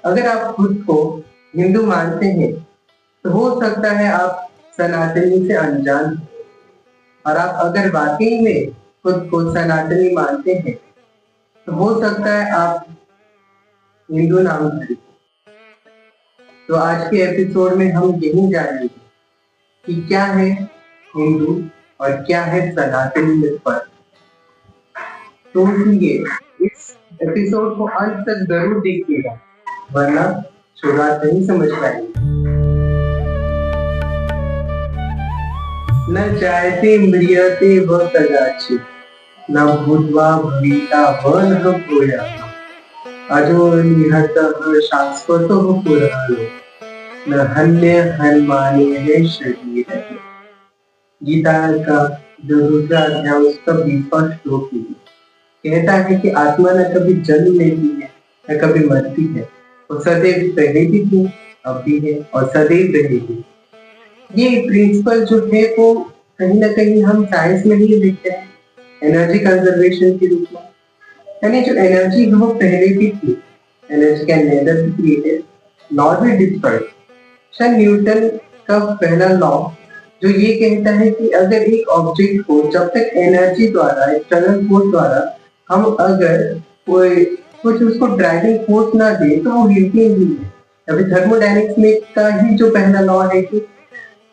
अगर आप खुद को हिंदू मानते हैं, तो हो सकता है आप सनातनी से अनजान हैं। और आप अगर वाक़ई में खुद को सनातनी मानते हैं, तो हो सकता है आप हिंदू नामधारी। तो आज के एपिसोड में हम यही जानेंगे कि क्या है हिंदू और क्या है सनातनी में फ़र्क। तो इसलिए इस एपिसोड को अंत तक ज़रूर देखिएगा, वरना शुरुआत नहीं समझ पाएंगे। न जायते म्रियते व कदाचित्, न भूत्वा भविता व न भूयात्, अजो निहतः शाश्वतः पुराणो, न हन्य हन्मानेः शरीरः। गीता का जो दूसरा अध्याय उसका 20वां श्लोक कहता है कि आत्मा न कभी जन्म लेती है न कभी मरती है, वो सदैव पहले भी थी, अब भी है और सदैव रहेगी। ये प्रिंसिपल जो है वो कहीं ना कहीं हम साइंस में ही देखते हैं, एनर्जी कंजर्वेशन के रूप में। यानी जो एनर्जी है वो पहले भी थी, energy can nether be created not be destroyed. Sir Newton का पहला लॉ जो ये कहता है कि अगर एक ऑब्जेक्ट को जब तक एनर्जी द्वारा, एक्सटर्नल फोर्स द्वारा हम अगर कोई कुछ उसको ड्राइविंग फोर्स ना दे तो वो हिलती नहीं है। अभी थर्मोडायनेमिक्स में का ही जो पहला लॉ है कि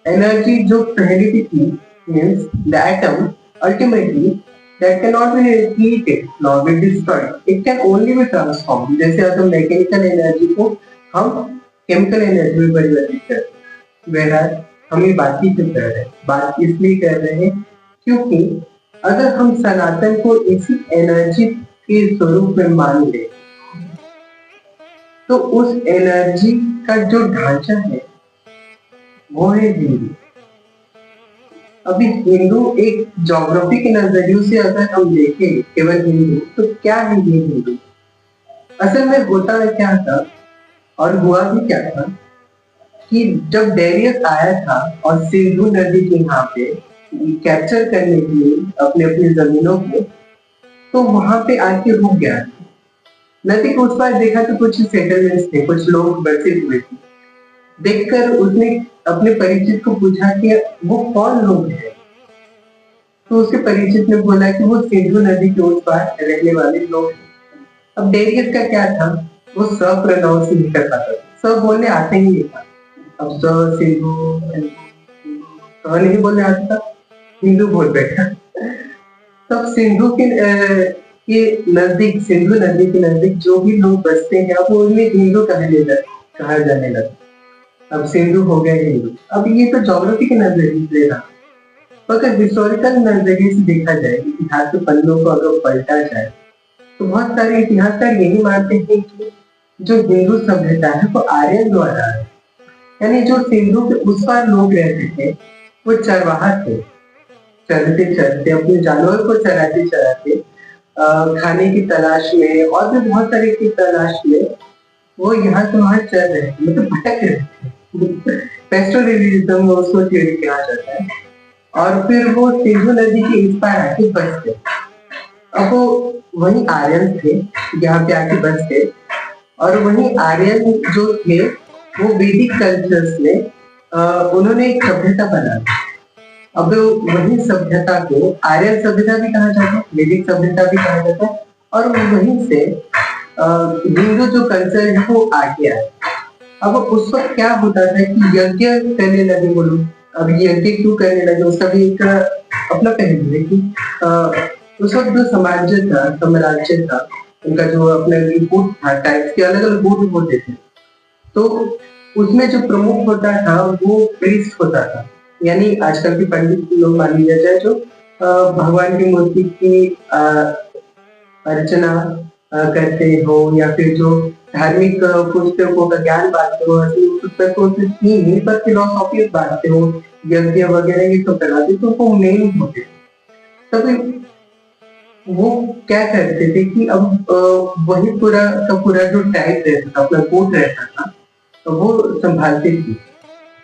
एनर्जी जो पहले भी थी, means the atom ultimately that cannot be created nor be destroyed, it can only be transformed। जैसे अगर मैकेनिकल एनर्जी को हम केमिकल एनर्जी में परिवर्तित करते हैं, वह हम ये बात ही क्यों कर रहे हैं? बात इसलिए कर रहे हैं क्योंकि अगर हम सनातन को इसी एनर्जी के स्वरूप में मान ले, तो उस एनर्जी का जो ढांचा है वो है हिंदू। अभी हिंदू एक ज्योग्राफी के नजरिए से अगर हम देखें केवल हिंदू, तो क्या है ये हिंदू? असल में होता क्या था और हुआ भी क्या था कि जब डेरियस आया था और सिंधु नदी के यहाँ पे कैप्चर करने के लिए अपने अपनी जमीनों को, तो वहां पे आके रुक गया। नदी को उस पार देखा तो कुछ सेटलमेंट्स थे, कुछ लोग बसे हुए थे। देखकर उसने अपने परिचित को पूछा कि वो कौन लोग हैं। तो उसके परिचित ने बोला कि वो सिंधु नदी के उस पार रहने वाले लोग हैं। अब डेरियस का क्या था, वो स प्रोनाउंस नहीं कर पाता, स बोलने आते ही नहीं था। अब स सिंधु नहीं बोलने आता था, हिंदू बोल बैठा। तब सिंधु के नजदीक, सिंधु नदी के नजदीक जो भी लोग बसते हैं, अब उन्हें हिंदू कहा जाने लगा। अब सिंधु हो गए हिंदू। अब ये तो ज्योग्राफी के नजरिए से रहा, अगर हिस्टोरिकल नजरिए से देखा जाए, इतिहास के पन्नों को अगर पलटा जाए, तो बहुत सारे इतिहासकार यही मानते हैं कि जो हिंदू सभ्यता है वो आर्यन द्वारा है। यानी जो सिंधु के उस पार लोग रहते थे वो चरवाहा थे, चरते चरते अपने जानवर को चराते चराते खाने की तलाश में और भी बहुत सारे की तलाश में वो यहाँ से वहां चल रहे थे, मतलब भटक रहे थे। पेस्टोरियलिज्म में उसको थ्योरी कहा जाता है। और फिर वो सिंधु नदी के इस पार आके बस गए। अब वो वही आर्यन थे, यहाँ पे आके बस गए। और वही आर्यन जो थे वो वैदिक कल्चर्स में उन्होंने एक सभ्यता बना। अब वही सभ्यता को आर्यन सभ्यता भी कहा जाता है, वैदिक सभ्यता भी कहा जाता है। और वहीं से हिंदू जो कल्चर है वो आगे आया। अब उस वक्त क्या होता था कि यज्ञ करने लगे वो लोग। अब यज्ञ क्यों करने लगे उसका भी एक अपना पहलू है कि उस वक्त जो साम्राज्य था, उनका जो अपना गुट था, टाइप्स के अलग अलग गुट होते थे। तो उसमें जो प्रमुख होता था वो प्रीस्ट होता था। यानी आजकल के पंडित लोग मान लिया जाए, जो भगवान की मूर्ति की अर्चना करते हो या फिर जो धार्मिक पुस्तकों का ज्ञान बांटते हो, पुस्तकों से नहीं पर फिलोसॉफी बांटते हो, यज्ञ वगैरह ये सब कराते, तो वो मेन होते। तभी वो क्या करते थे कि अब वही पूरा का पूरा जो टाइप रहता था, अपना कोट रहता था, तो वो संभालते थे।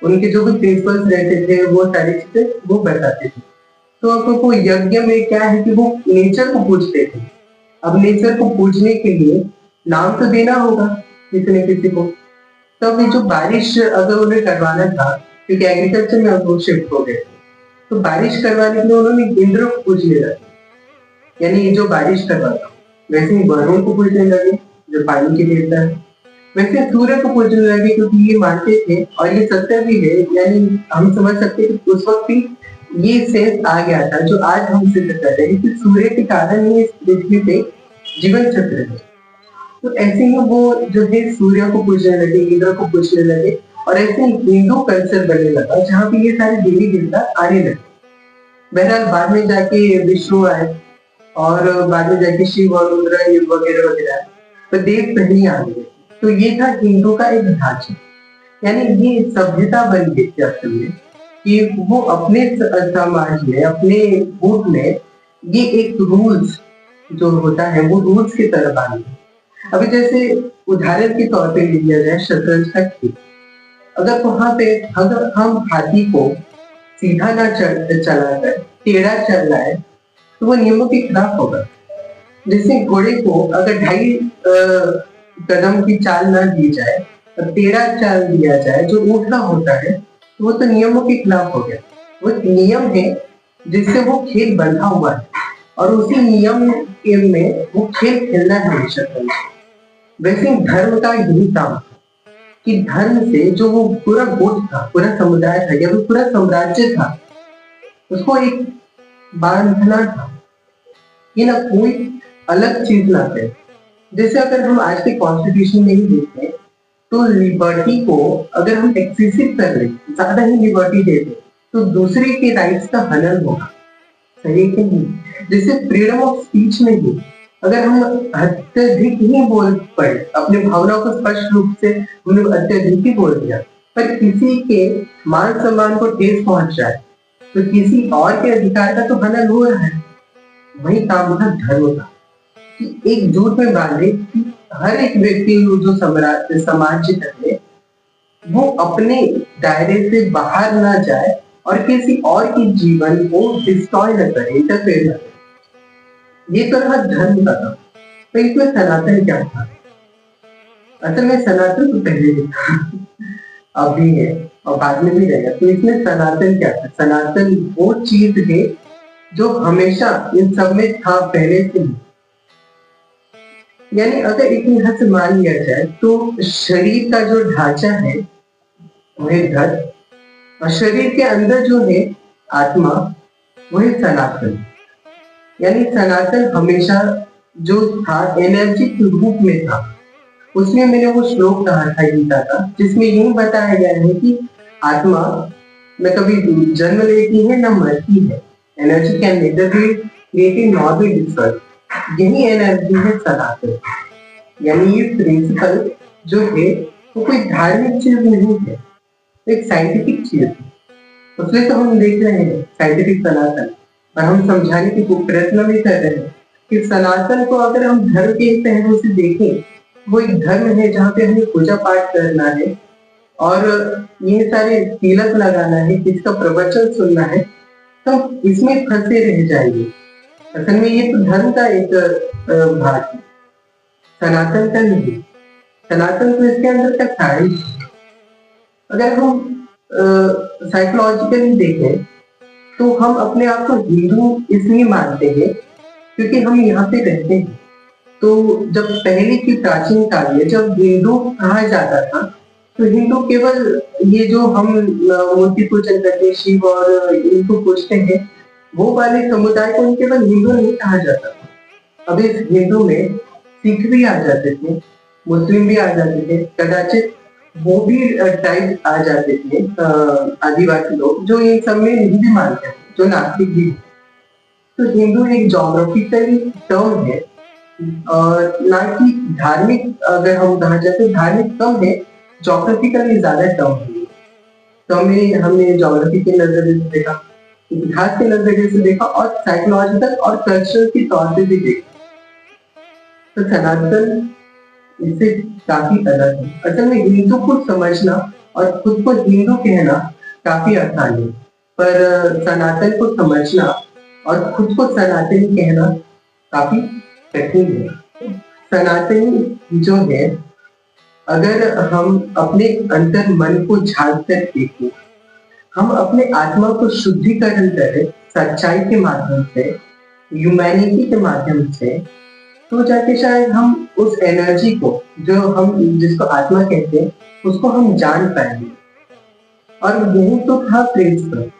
उनके जो भी प्रिंसिपल्स रहते थे वो सारी चीजें वो बताते थे। तो अब वो यज्ञ में क्या है कि वो नेचर को पूछते थे। अब नेचर को पूछने के लिए नाम तो देना होगा, किसी न किसी को। तो अभी जो बारिश अगर उन्हें करवाना था, क्योंकि एग्रीकल्चर में अब वो शिफ्ट हो गए, तो बारिश करवाने के लिए उन्होंने इंद्र को पूजने लगे, यानी जो बारिश करवाता हूँ। वैसे ही वरुण को पूजने लगे जो पानी के देवता है, वैसे सूर्य को पूजने लगे क्योंकि ये मानते थे और ये सत्य भी है, यानी हम समझ सकते हैं कि उस वक्त भी ये सेंस आ गया था जो आज हम सिद्ध कर रहे हैं कि सूर्य के कारण ही इस पृथ्वी पे जीवन चक्र है। तो ऐसे ही वो जो है सूर्य को पूजने लगे, इंद्र को पूजने लगे, और ऐसे ही हिंदू कल्चर बनने लगा जहाँ पे ये सारे देवी देवता आने लगे। बहरहाल बाद में जाके विष्णु आए और बाद में जाके शिव और रुद्र ये वगैरह वगैरह, तो देव पहले आ गए। तो ये था हिंदू का एक ढांचा, यानी ये सभ्यता बन गई थी असल में कि वो अपने समाज में, अपने गुट में ये एक रूल्स जो होता है वो रूल्स की तरह बांधे। अभी जैसे उदाहरण के तौर पे ले लिया जाए शतरंज का खेल, अगर वहां पे अगर हम हाथी को सीधा ना चलाकर टेढ़ा चल रहा है तो वो नियमों के खिलाफ होगा। जैसे घोड़े को अगर 2.5 कदम की चाल ना दी जाए और टेढ़ा चाल दिया जाए जो उल्टा होता है, तो वो तो नियमों के खिलाफ हो गया। वो नियम है जिससे वो खेल बंधा हुआ है और उसी नियम के में वो खेल खेलना है हमेशा। वैसे धर्म का यही काम था कि धर्म से जो वो पूरा गुट था, पूरा समुदाय था या वो पूरा साम्राज्य था, उसको एक बांधना था कि ना कोई अलग चीज ना करे। जैसे अगर हम आज के कॉन्स्टिट्यूशन में ही देखें तो लिबर्टी को अगर हम एक्सेसिव कर ले, ज्यादा ही लिबर्टी दे दे, तो दूसरे के राइट्स का हनन होगा, सही कि नहीं? जैसे फ्रीडम ऑफ स्पीच में ही अगर हम अत्यधिक ही बोल पड़े, अपने भावनाओं को स्पष्ट रूप से हमने अत्यधिक ही बोल दिया, पर किसी के मान सम्मान को ठेस पहुंच जाए तो किसी और के अधिकार का तो हनन हो रहा है। वही काम था धर्म का कि एकजुट में बांधे कि हर एक व्यक्ति जो समाज है वो अपने दायरे से बाहर ना जाए और किसी और के जीवन को डिस्ट्रॉय न करे, इंटरफेयर न करे। ये तो रहा धर्म का था। तो इसमें सनातन क्या था? असल में सनातन तो पहले भी था, अब भी है और बाद में भी रहेगा। तो इसमें सनातन क्या था? सनातन वो चीज है जो हमेशा इन सब में था पहले से ही। यानी अगर एक हद से मान लिया जाए तो शरीर का जो ढांचा है वो है धर्म, और शरीर के अंदर जो है आत्मा वो है सनातन। यानी सनातन हमेशा जो था एनर्जी के रूप में था। उसमें मैंने वो श्लोक कहा था गीता का जिसमें यूं बताया गया है कि आत्मा न कभी जन्म लेती है न मरती है, energy can nether be created nor be destroyed. यही एनर्जी है सनातन। यानी ये प्रिंसिपल जो है वो कोई धार्मिक चीज नहीं है, एक साइंटिफिक चीज है। उसमें तो हम देख रहे हैं साइंटिफिक सनातन, और हम समझाने की प्रयत्न भी कर रहे हैं कि सनातन को अगर हम धर्म के पहलू से देखें, वो एक धर्म है जहाँ पे हमें पूजा पाठ करना है और ये सारे तिलक लगाना है, इसका प्रवचन सुनना है, तो इसमें फंसे रह जाएंगे। असल में ये तो धर्म का एक भाग है, सनातन का नहीं। सनातन तो इसके अंदर का साइंस। अगर हम साइकोलॉजिकली देखें तो हम अपने आप को हिंदू इसलिए मानते हैं क्योंकि हम यहाँ पे रहते हैं। तो जब पहले की प्राचीन काल में जब हिंदू कहा जाता था तो हिंदू केवल ये जो हम मूर्ति पूजन करते हैं, शिव और इनको पूजते हैं, वो वाले समुदाय को केवल हिंदू नहीं कहा जाता था। अब इस हिंदू में सिख भी आ जाते थे, मुस्लिम भी आ जाते थे, कदाचित वो भी टाइप आ जाते थे आदिवासी लोग जो इन सब में नहीं भी मानते हैं, जो नास्तिक भी। तो हिंदू एक ज्योग्राफिकली टर्म है और ना कि धार्मिक। अगर हम कहा जाए तो धार्मिक कम है, ज्योग्राफिकली ज्यादा टर्म है। तो हमने ज्योग्राफी के नजरिए से देखा, इतिहास के नजरिए से देखा और साइकोलॉजिकल और कल्चरल के तौर पे भी देखा। तो सनातन इससे काफी अलग है। असल में हिंदू को समझना और खुद को हिंदू कहना काफी आसान है, पर सनातन को समझना और खुद को सनातनी कहना काफी कठिन है। सनातनी जो है अगर हम अपने अंतर मन को झांक कर देखें, हम अपने आत्मा को शुद्धिकरण करें सच्चाई के माध्यम से, ह्यूमैनिटी के माध्यम से, तो जाके शायद हम उस एनर्जी को, जो हम जिसको आत्मा कहते हैं, उसको हम जान पाएंगे। और यही तो था प्रिंसिपल,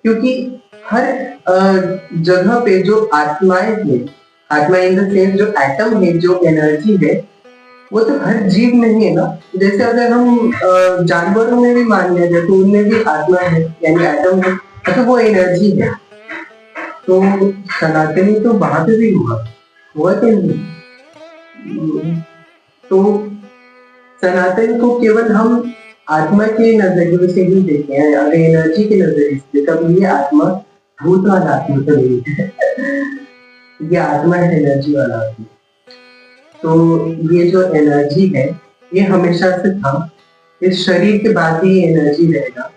क्योंकि हर जगह पे जो आत्माएं हैं, आत्मा इन द सेंस जो एटम है, जो एनर्जी है, वो तो हर जीव में ही है ना। जैसे अगर हम जानवरों में भी मान लिया जाए तो उनमें भी आत्मा है, यानी एटम है, तो वो एनर्जी है। तो सनातनी तो वहां पे भी हुआ कि नहीं? तो सनातन को केवल हम आत्मा के नजरिए से ही देखे हैं, अगर एनर्जी के नजरिए से, कभी ये आत्मा भूत वाला आत्मा तो नहीं है। ये आत्मा है एनर्जी वाला आत्मा। तो ये जो एनर्जी है, ये हमेशा से था, इस शरीर के बाद भी एनर्जी रहेगा,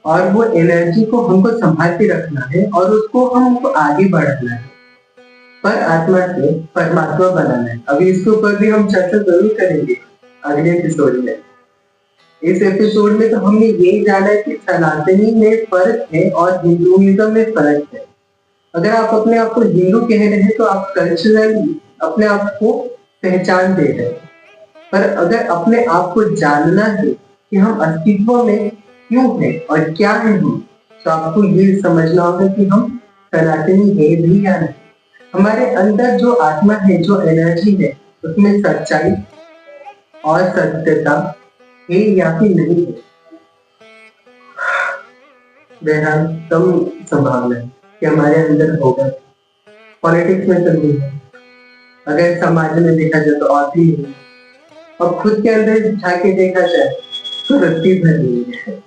और वो एनर्जी को हमको संभाल के रखना है और उसको हमको आगे बढ़ाना है, पर आत्मा से परमात्मा बनाना है। अभी इसके ऊपर भी हम चर्चा जरूर करेंगे अगले एपिसोड में। इस एपिसोड में तो हमने यही जाना है कि सनातनी में फर्क है और हिंदुइज्म में फर्क है। अगर आप अपने आप को हिंदू कह रहे हैं तो आप कल्चरल अपने आप को पहचान दे रहे हैं, पर अगर अपने आप को जानना है कि हम अस्तित्व में क्यों हैं और क्या है हम, तो आपको ये समझना होगा कि हम सनातनी है भी या नहीं। हमारे अंदर जो आत्मा है, जो एनर्जी है, उसमें सच्चाई और सत्यता है या फिर नहीं है। बहरहाल कम संभावना है कि हमारे अंदर होगा। पॉलिटिक्स में तो नहीं है, अगर समाज में देखा जाए तो और भी नहीं है, और खुद के अंदर झाके देखा जाए तो रत्ती भर नहीं है।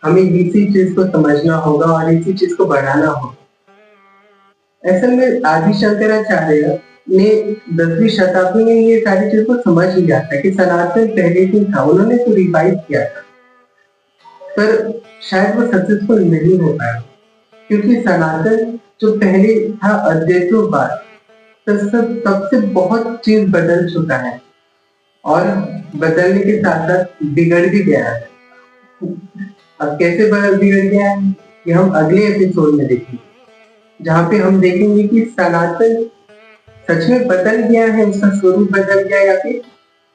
हमें इसी चीज को समझना होगा और इसी चीज को बढ़ाना होगा। असल में आदि शंकराचार्य ने 10वीं शताब्दी में ये सारी चीज को समझ लिया था कि सनातन पहले से था, उन्होंने तो रिवाइव किया था, पर शायद वो सक्सेसफुल नहीं हो पाया, क्योंकि सनातन जो पहले था अद्वैतवाद, तब से बहुत चीज बदल चुका है और बदलने के साथ साथ बिगड़ भी गया है। अब कैसे बिगड़ गया है कि हम अगले एपिसोड में देखेंगे, जहाँ पे हम देखेंगे कि सनातन सच में बदल गया है, उसका स्वरूप बदल गया या फिर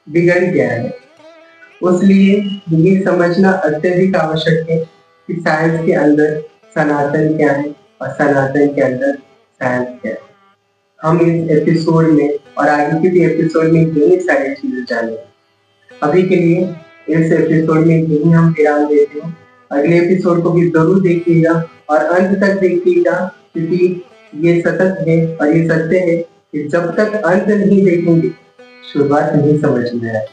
बिगड़ गया है। उसलिए ये समझना अत्यधिक आवश्यक है कि साइंस के अंदर सनातन क्या है और सनातन के अंदर साइंस क्या है। हम इस एपिसोड में और आगे के भी एपिसोड में यही सारी चीजें जानेंगे। अभी के लिए इस एपिसोड में यही हम विराम देते हैं। अगले एपिसोड को भी जरूर देखिएगा और अंत तक देखिएगा, क्योंकि ये सतत है और ये सत्य है कि जब तक अंत नहीं देखेंगे शुरुआत नहीं समझ में आए।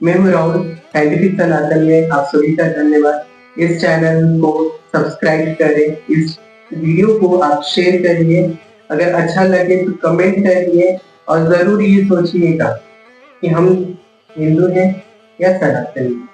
मैं हूँ राहुल, साइंटिफिक सनातन में आप सभी का धन्यवाद। इस चैनल को सब्सक्राइब करें, इस वीडियो को आप शेयर करिए, अगर अच्छा लगे तो कमेंट करिए, और जरूर ये सोचिएगा कि हम हिंदू हैं या सनातनी।